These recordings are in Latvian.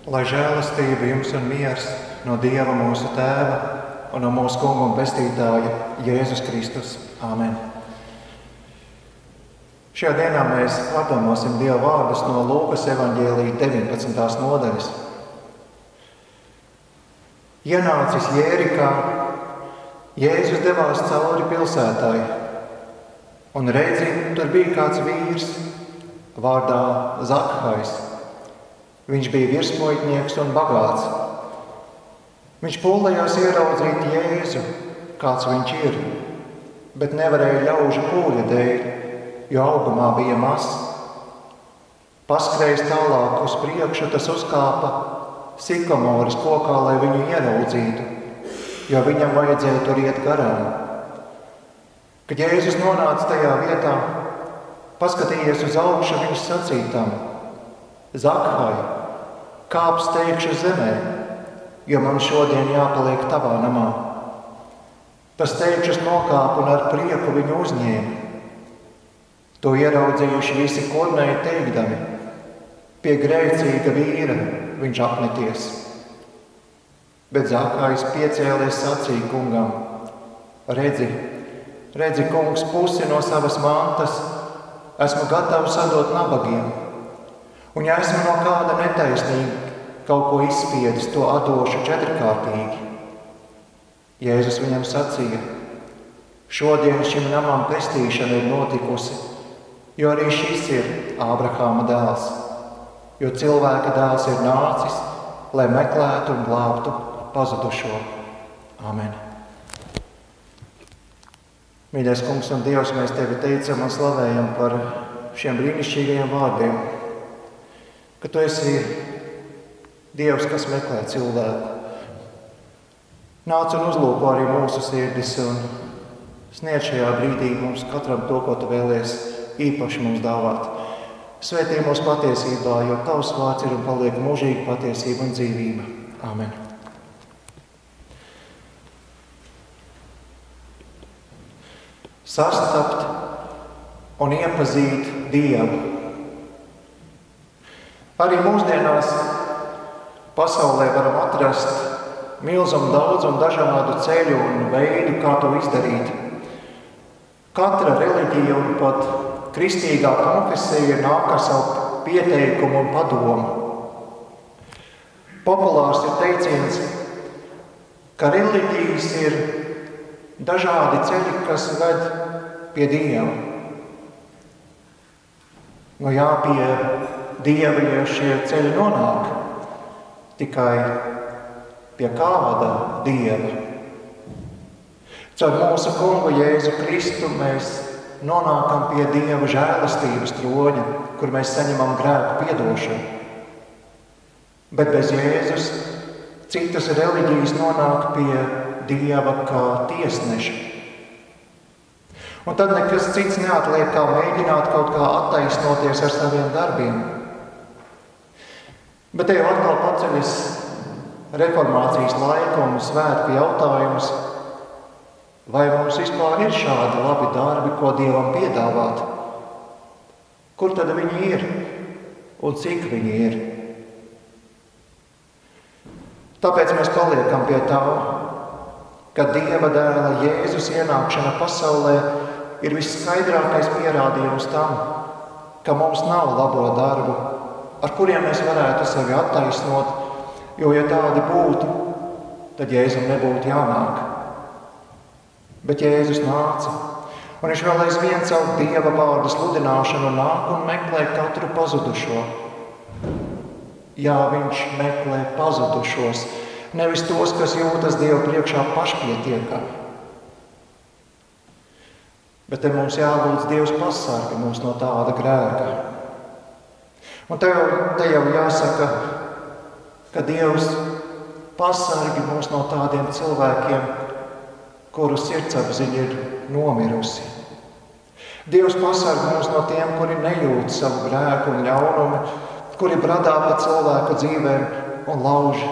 Lai žēlastība jums un miers no Dieva mūsu Tēva un no mūsu Kunga un Pestītāja Jēzus Kristus. Āmen. Šajā dienā mēs pārdomāsim Dieva vārdus no Lūkas evaņģēlija 19. nodaļas. Ienācis Jērikā, Jēzus devās cauri pilsētai, un redzi, tur bija kāds vīrs vārdā Zakhajs. Viņš bija virsmuitnieks un bagāts. Viņš pūlējās ieraudzīt Jēzu, kāds viņš ir, bet nevarēja ļaužu pūļa dēļ, jo augumā bija mazs. Paskrējis tālāk uz priekšu, tas uzkāpa sikomoras kokā, lai viņu ieraudzītu, jo viņam vajadzēja tur iet garām. Kad Jēzus nonāca tajā vietā, paskatījies uz augšu, viņš sacītam: Zakhaj, kāp steigšu zemē, jo man šodien jāpaliek tavā namā. Tas steigšus nokāpa un ar prieku viņu uzņēma. To ieraudzījuši visi kornēji teikdami: pie grēcīga vīra viņš apmeties. Bet Zakhajs piecēlies sacīja kungam: redzi, kungs, pusi no savas mantas esmu gatavs atdot nabagiem, un ja esmu no kāda netaisnīga kaut ko izspiedis, to atdošu četrkārtīgi. Jēzus viņam sacīja: šodien šim namam pestīšana ir notikusi, jo arī šis ir Ābrahāma dēls, jo cilvēka dēls ir nācis, lai meklētu un glābtu pazudušo. Āmen. Mīļais Kungs un Dievs, mēs Tevi teicam un slavējam par šiem brīnišķīgajiem vārdiem, ka Tu esi Dievs, kas meklē cilvēku. Nāc un uzlūko arī mūsu sirdis un sniedz šajā brīdī mums katram to, ko Tu vēlies īpaši mums dāvāt. Svētī mūs patiesībā, jo Tavs vārds ir un paliek mūžīga patiesība un dzīvība. Āmen. Sastapt un iepazīt Dievu. Arī mūsdienās pasaulē varam atrast milzumu daudzumu dažādu ceļu un veidu, kā to izdarīt. Katra reliģija un pat kristīgā konfesija nāk ar savu pieteikumu un padomu. Populārs ir teiciens, ka reliģijas ir dažādi ceļi, kas ved pie Dieva. Jā, pie Dieva, ja šie ceļi nonāk, tikai pie kāda Dieva. Caur mūsu Kungu Jēzu Kristu mēs nonākam pie Dieva žēlastības troņa, kur mēs saņemam grēku piedošanu. Bet bez Jēzus citas reliģijas nonāk pie Dieva kā tiesneša. Un tad nekas cits neatliek, kā mēģināt kaut kā attaisnoties ar saviem darbiem. Bet te jau atkal paceļas reformācijas laika un svētku jautājums, vai mums vispār ir šādi labi darbi, ko Dievam piedāvāt? Kur tad viņi ir un cik viņi ir? Tāpēc mēs paliekam pie tā, ka Dieva dēla Jēzus ienākšana pasaulē ir visskaidrākais pierādījums tam, ka mums nav labo darbu, ar kuriem mēs varētu sevi attaisnot, jo, ja tādi būtu, tad Jēzum nebūtu jānāk. Bet Jēzus nāca, un viņš vēl aizvien caur Dieva vārdu sludināšanu nāk un meklē katru pazudušo. Jā, viņš meklē pazudušos, nevis tos, kas jūtas Dievu priekšā pašpietiekami. Bet te mums jālūdz Dievs pasargi mūs no tāda grēka. Un te jau jāsaka, ka Dievs pasargi mūs no tādiem cilvēkiem, kuru sirdsapziņa ir nomirusi. Dievs pasargi mūs no tiem, kuri nejūt savu grēku un ļaunumu, kuri bradā pa cilvēku dzīvēm un lauž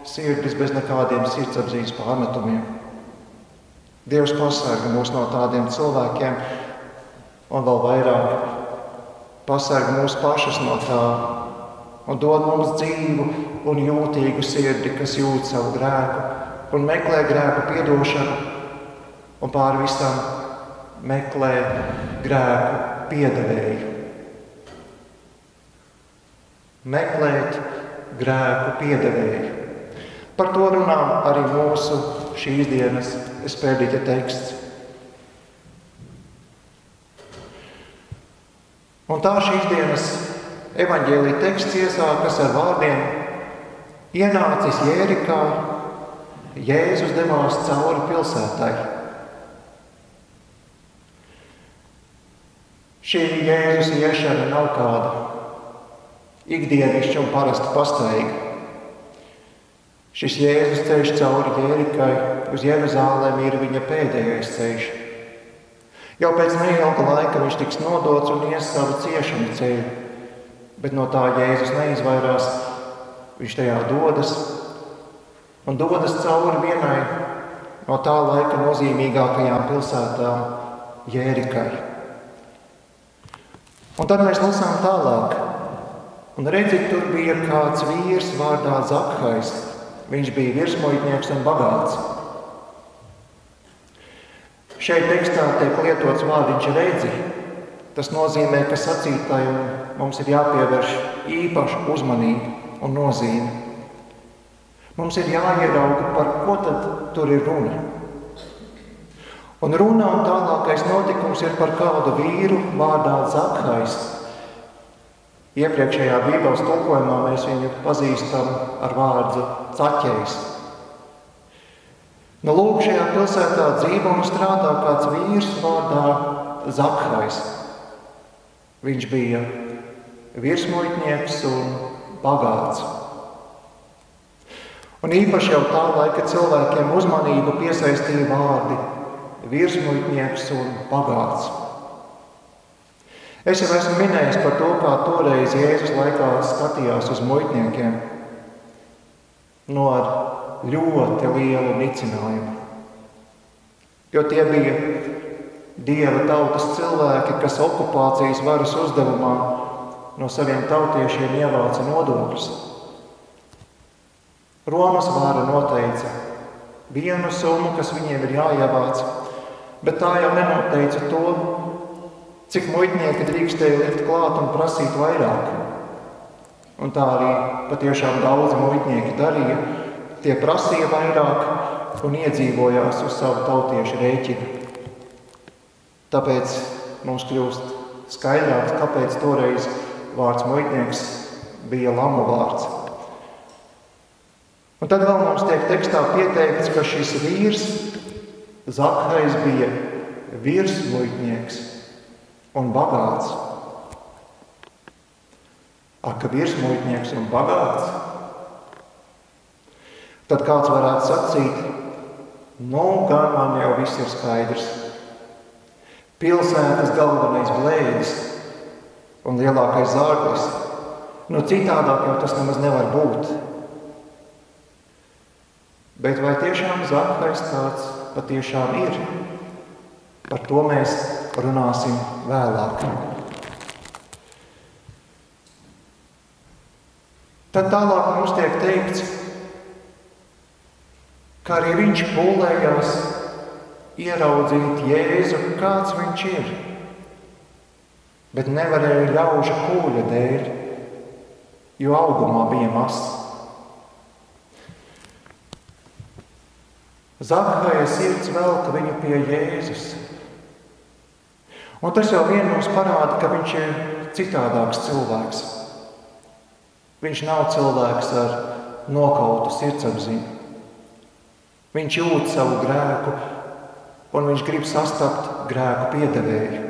sirdis bez nekādiem sirdsapziņas pārmetumiem. Dievs pasarga mūs no tādiem cilvēkiem un vēl vairāk pasarga mūs pašus no tā un dod mums dzīvu un jūtīgu sirdi, kas jūt savu grēku un meklē grēku piedošanu un pāri visam meklē grēku piedevēju. Meklēt grēku piedevēju. Par to runā arī mūsu šīs dienas spēdīta teksts. Un tā šīs dienas evaņģēlija teksts iesākas ar vārdiem: ienācis Jērikā, Jēzus devās cauri pilsētai. Šī Jēzus iešana nav kāda ikdienišķa un parasta pastaiga. Šis Jēzus ceļš cauri Jērikai uz Jeruzālemi ir viņa pēdējais ceļš. Jau pēc neilga laika viņš tiks nodots un ies savu ciešanu ceļu, bet no tā Jēzus neizvairās. Viņš tajā dodas un dodas cauri vienai no tā laika nozīmīgākajām pilsētām Jērikai. Un tad mēs lasām tālāk. Un redzi, tur bija kāds vīrs vārdā Zakhajs. Viņš bija virsmuitnieks un bagāts. Šeit tekstā tiek lietots vārdiņš redzi. Tas nozīmē, ka sacītājiem mums ir jāpievērš īpaša uzmanība un nozīme. Mums ir jāierauga, par ko tad tur ir runa. Un runā un tālākais notikums ir par kādu vīru vārdā Zakhajs. Iepriekšējā Bībeles tulkojumā mēs viņu pazīstam ar vārdu Zaķejs. Nu, lūk, šajā pilsētā dzīvo un strādā kāds vīrs vārdā Zakhajs. Viņš bija virsmuitnieks un bagāts. Un īpaši jau tā laika cilvēkiem uzmanību piesaistīja vārdi virsmuitnieks un bagāts. Es jau esmu minējis par to, kā toreiz Jēzus laikā skatījās uz muitniekiem no ar ļoti lielu nicinājumu. Jo tie bija Dieva tautas cilvēki, kas okupācijas varas uzdevumā no saviem tautiešiem ievāca nodokļus. Romas vara noteica vienu summu, kas viņiem ir jāievāc, bet tā jau nenoteica to, cik muitnieki drīkstēja likt klāt un prasīt vairāk. Un tā arī patiešām daudzi muitnieki darīja. Tie prasīja vairāk un iedzīvojās uz savu tautiešu rēķinu. Tāpēc mums kļūst skaidrāks, kāpēc toreiz vārds muitnieks bija lamu vārds. Un tad vēl mums tiek tekstā pieteikts, ka šis vīrs Zakhajs bija virsmuitnieks un bagāts. Ka virsmuitnieks un bagāts? Tad kāds varētu sacīt, nu, gan man jau viss ir skaidrs. Pilsētas galvenais blēdis un lielākais zārglis. Nu, citādāk jau tas nemaz nevar būt. Bet vai tiešām Zakhajs tāds patiešām ir? Par to mēs runāsim vēlāk. Tad tālāk mums tiek teikts, ka arī viņš pūlējās ieraudzīt Jēzu, kāds viņš ir, bet nevarēja ļaužu pūļa dēļ, jo augumā bija mazs. Zakhaja sirds velka viņu pie Jēzus. Un tas jau vien mums parāda, ka viņš ir citādāks cilvēks. Viņš nav cilvēks ar nokautu sirdsapziņu. Viņš jūt savu grēku, un viņš grib sastapt grēku piedevēju.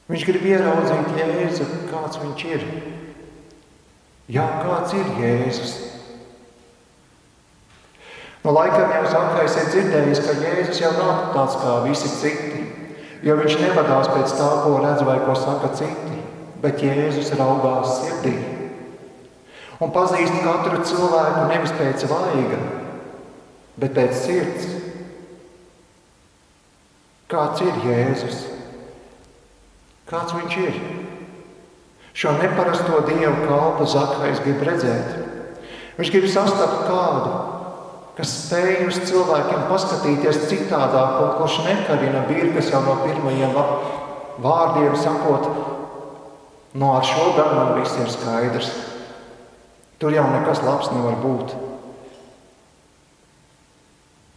Viņš grib ieraudzīt Jēzu, kāds viņš ir. Jā, kāds ir Jēzus? No laikam jau Zakhajs ir dzirdējis, ka Jēzus jau nav tāds kā visi citi, jo viņš nevadās pēc tā, ko redz vai ko saka citi, bet Jēzus raugās sirdī un pazīst katru cilvēku nevis pēc vaiga, bet pēc sirds. Kāds ir Jēzus? Kāds viņš ir? Šo neparasto Dievu kalpu Zakhajs grib redzēt. Viņš grib sastapt kādu, kas spēj uz cilvēkiem paskatīties citādāk un kurš nekarina birkas jau no pirmajiem vārdiem sakot, no ar šo gan man viss ir skaidrs. Tur jau nekas labs nevar būt.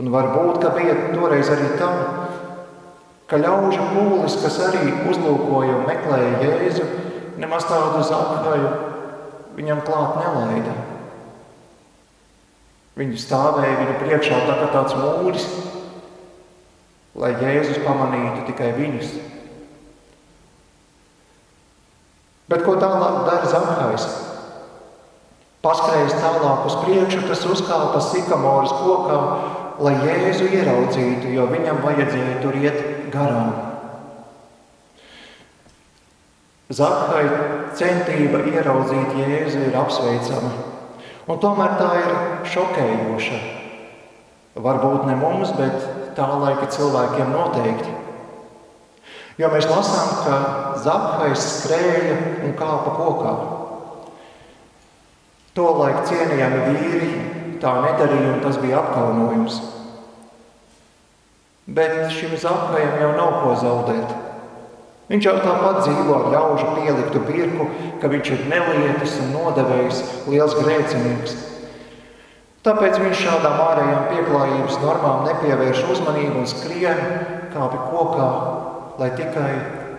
Un varbūt, ka bija toreiz arī tā, ka ļaužu pūlis, kas arī uzlūkoja un meklēja Jēzu, nemaz tādu Zakhaju viņam klāt nelaida. Viņi stāvēja viņu priekšā tā kā tāds mūris, lai Jēzus pamanītu tikai viņus. Bet ko tālāk dara Zakhajs? Paskrējis tālāk uz priekšu, tas uzkāpa sikamoras kokā, lai Jēzu ieraudzītu, jo viņam vajadzēja tur iet garām. Zakhaja centība ieraudzīt Jēzu ir apsveicama, un tomēr tā ir šokējoša. Varbūt ne mums, bet tā laika cilvēkiem noteikti. Jo mēs lasām, ka Zakhajs skrēja un kāpa kokā. Tolaik cienījami vīri tā nedarīja, un tas bija apkaunojums. Bet šim Zakhajam jau nav ko zaudēt. Viņš jau tāpat dzīvo ar ļaužu pieliktu birku, ka viņš ir nelietis un nodevējs, liels grēcinieks. Tāpēc viņš šādām ārējām pieklājības normām nepievērš uzmanību un skrien kāpi kokā, lai tikai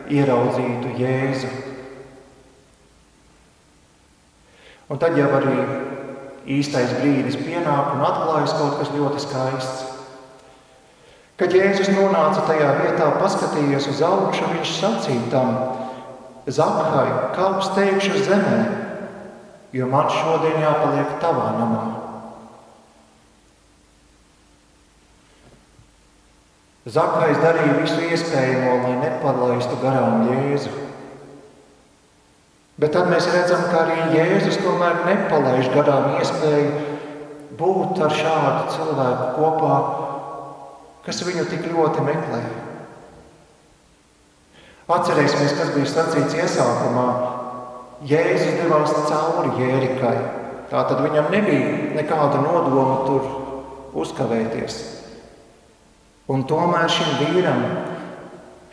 ieraudzītu Jēzu. Un tad jau arī īstais brīdis pienāk un atklājas kaut kas ļoti skaists. Kad Jēzus nonāca tajā vietā, paskatījies uz augšu, viņš sacīja tam: Zakhaj, kāp steigšu zemē, jo man šodien jāpaliek tavā namā. Zakhajs darīja visu iespējamo, lai nepalaistu garām Jēzu. Bet tad mēs redzam, ka arī Jēzus tomēr nepalaiž garām iespēju būt ar šādu cilvēku kopā, kas viņu tik ļoti meklē. Atcerēsimies, kas bija sacīts iesākumā. Jēzus devās cauri Jērikai. Tātad viņam nebija nekāda nodoma tur uzkavēties. Un tomēr šim vīram,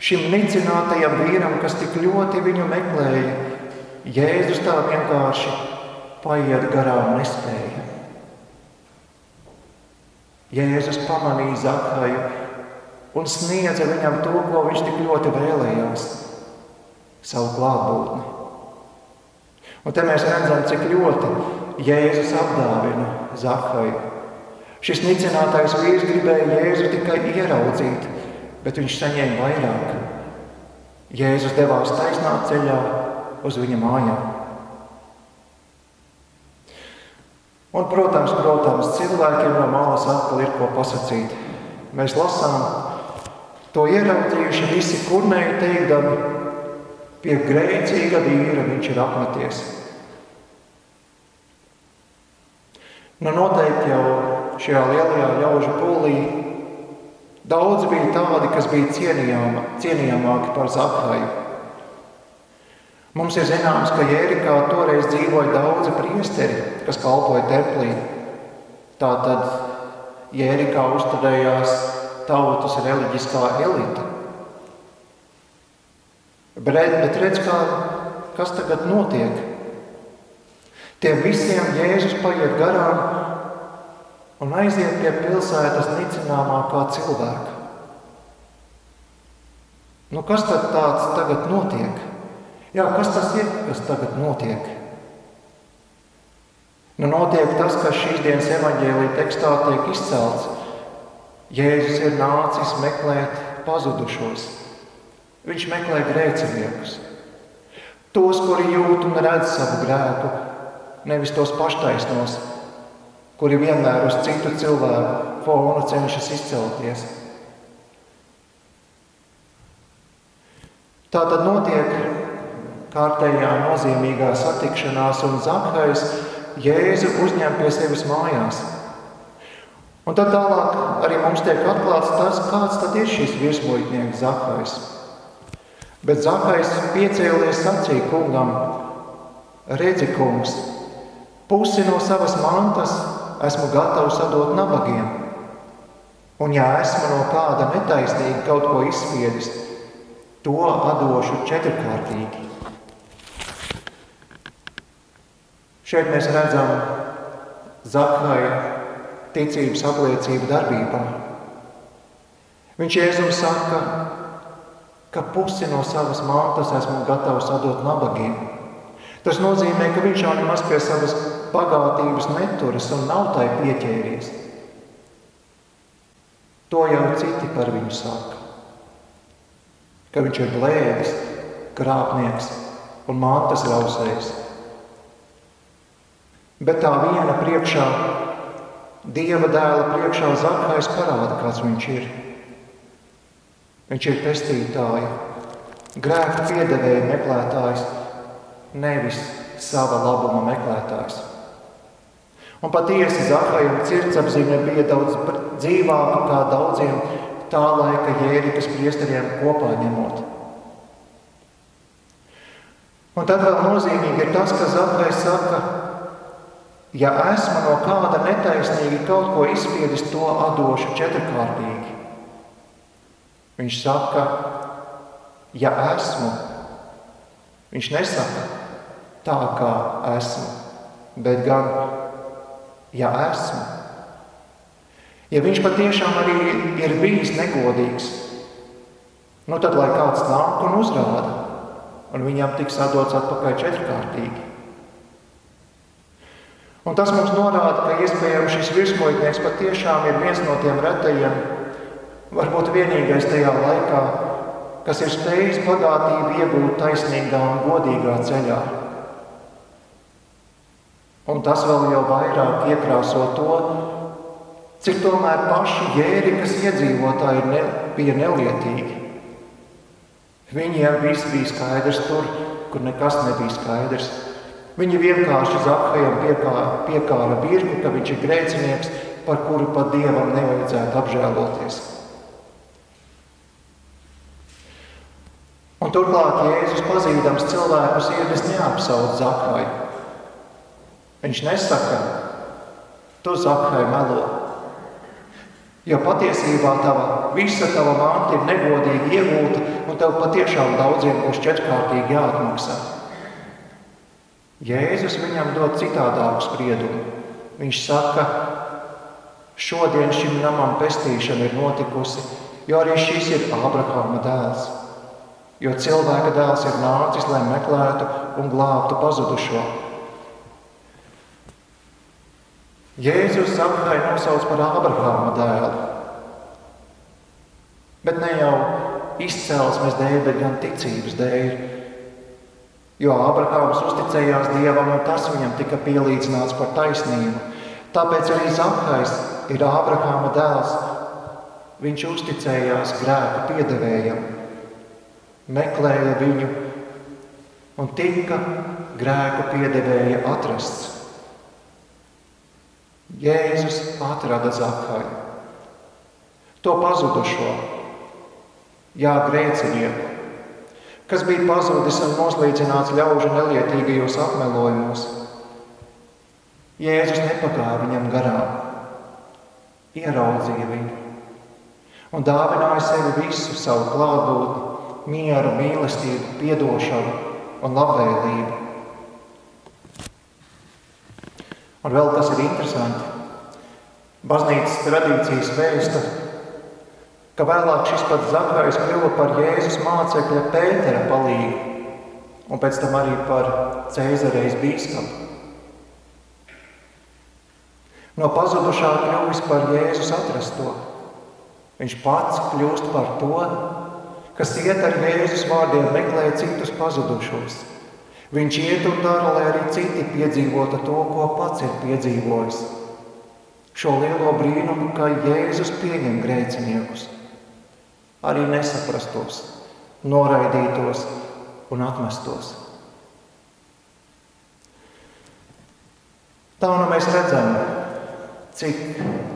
šim nicinātajam vīram, kas tik ļoti viņu meklēja, Jēzus tā vienkārši paiet garām nespēja. Jēzus pamanīja Zakhaju un sniedza viņam to, ko viņš tik ļoti vēlējās – savu klātbūtni. Un te mēs redzam, cik ļoti Jēzus apdāvina Zakhaju. Šis nicinātais vīrs gribēja Jēzu tikai ieraudzīt, bet viņš saņēma vairāk. Jēzus devās taisnā ceļā uz viņa mājām. Un, protams, cilvēkiem no malas atkal ir ko pasakīt. Mēs lasām, to ieraudzījuši visi kurnēji teikdami, pie grēcīga vīra viņš ir apmeties. Noteikti jau šajā lielajā ļaužu pūlī daudzi bija tādi, kas bija cienījamāki par Zakhaju. Mums ir zināms, ka Jērikā toreiz dzīvoja daudzi priesteri, kas kalpoja templī. Tātad Jērikā uzturējās tautas reliģiskā elita. Bet redz, kas tagad notiek. Tiem visiem Jēzus paiet garām un aiziet pie pilsētas nicināmākā cilvēka. Kas tad tāds tagad notiek? Jā, kas tas ir, kas tagad notiek? Notiek tas, kas šīs dienas evaņģēlija tekstā tiek izcelts. Jēzus ir nācis meklēt pazudušos. Viņš meklē grēciniekus. Tos, kuri jūt un redz savu grēku, nevis tos paštaisnos, kuri vienmēr uz citu cilvēku fona cenšas izcelties. Tātad notiek kārtējā nozīmīgā satikšanās, un Zakhajs Jēzu uzņem pie sevis mājās. Un tad tālāk arī mums tiek atklāts tas, kāds tad ir šis virsmuitnieks Zakhajs. Bet Zakhajs piecēlies sacīja kungam: redzi, kungs, pusi no savas mantas esmu gatavs atdot nabagiem, un ja esmu no kāda netaisnīgi kaut ko izspiedis, to atdošu 4-kārtīgi. Šeit mēs redzam Zakhaja ticības apliecību darbībā. Viņš Jēzum saka, ka pusi no savas mantas esmu gatavs atdot nabagiem. Tas nozīmē, ka viņš jau nemaz pie savas bagātības neturas un nav tai pieķēries. To jau citi par viņu saka, ka viņš ir blēdis, krāpnieks un mantas rausējs. Bet tā viena priekšā, Dieva dēla priekšā Zakhajs parāda, kāds viņš ir. Viņš ir pestītāja, grēku piedevēja meklētājs, nevis sava labuma meklētājs. Un patiesi Zakhajam sirdsapziņa bija daudz dzīvāka kā daudziem tā laika Jērikas priesteriem kopā ņemot. Un tad vēl nozīmīgi ir tas, ka Zakhajs saka, ja esmu no kāda netaisnīgi kaut ko izspiedis, to atdošu 4-kārtīgi. Viņš saka, ja esmu. Viņš nesaka tā, kā esmu, bet gan, ja esmu. Ja viņš patiešām arī ir bijis negodīgs, tad lai kāds nāk un uzrāda, un viņam tiks atdots atpakaļ 4-kārtīgi. Un tas mums norāda, ka iespējams šis virsmuitnieks patiešām ir viens no tiem retajiem, varbūt vienīgais tajā laikā, kas ir spējis bagātību iegūt taisnīgā un godīgā ceļā. Un tas vēl jau vairāk iekrāso to, cik tomēr paši Jērikas iedzīvotāji bija nelietīgi. Viņiem viss bija skaidrs tur, kur nekas nebija skaidrs. Viņi vienkārši Zakhajam piekāra birku, ka viņš ir grēcinieks, par kuru pat Dievam nevajadzētu apžēloties. Un turklāt Jēzus pazīdams cilvēku sirdis neapsauc Zakhaju. Viņš nesaka, tu Zakhai melo, jo patiesībā visa tava manta ir negodīgi iegūta un tev patiešām daudziem būs 4-kārtīgi jāatmaksā. Jēzus viņam dod citādāku spriedumu. Viņš saka, šodien šim namam pestīšana ir notikusi, jo arī šis ir Ābrahāma dēls. Jo cilvēka dēls ir nācis, lai meklētu un glābtu pazudušo. Jēzus Zakhai nosauc par Ābrahāma dēlu. Bet ne jau izcelsmes dēļ, bet gan ticības dēļ. Jo Ābrahāms uzticējās Dievam, un tas viņam tika pielīdzināts par taisnību. Tāpēc arī Zakhajs ir Ābrahāma dēls. Viņš uzticējās grēku piedevējam, meklēja viņu un tika grēku piedevēja atrasts. Jēzus atrada Zakhaju, to pazudušo, grēcinieku, kas bija pazudis un noslīcināts ļaužu nelietīgajos apmelojumos. Jēzus nepagāja viņam garām, ieraudzīja viņu un dāvināja sevi visu savu klātbūtni, mieru, mīlestību, piedošanu un labvēlību. Un vēl kas ir interesanti, baznīcas tradīcijas vēsta, ka vēlāk šis pats Zakhajs kļuva par Jēzus mācekļa Pētera palīgu un pēc tam arī par Cēzarejas bīskapu. No pazudušā kļuvis par Jēzus atrasto. Viņš pats kļūst par to, kas iet ar Jēzus vārdiem meklē citus pazudušos. Viņš iet un dara, lai arī citi piedzīvotu to, ko pats ir piedzīvojis. Šo lielo brīnumu, ka Jēzus pieņem grēciniekus, arī nesaprastos, noraidītos un atmestos. Tā nu mēs redzam, cik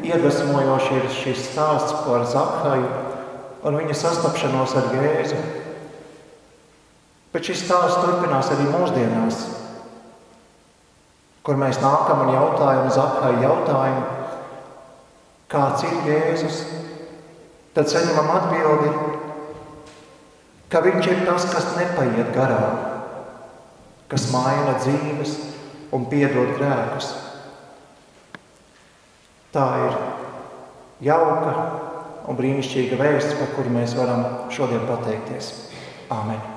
iedvesmojoši ir šis stāsts par Zakhaju un viņa sastapšanos ar Jēzu. Bet šis stāsts turpinās arī mūsdienās. kur mēs nākam un jautājam Zakai jautājumu, kāds ir Jēzus, tad saņemam atbildi, ka viņš ir tas, kas nepaiet garām, kas maina dzīves un piedod grēkus. Tā ir jauka un brīnišķīga vēsts, par kuru mēs varam šodien pateikties. Āmen.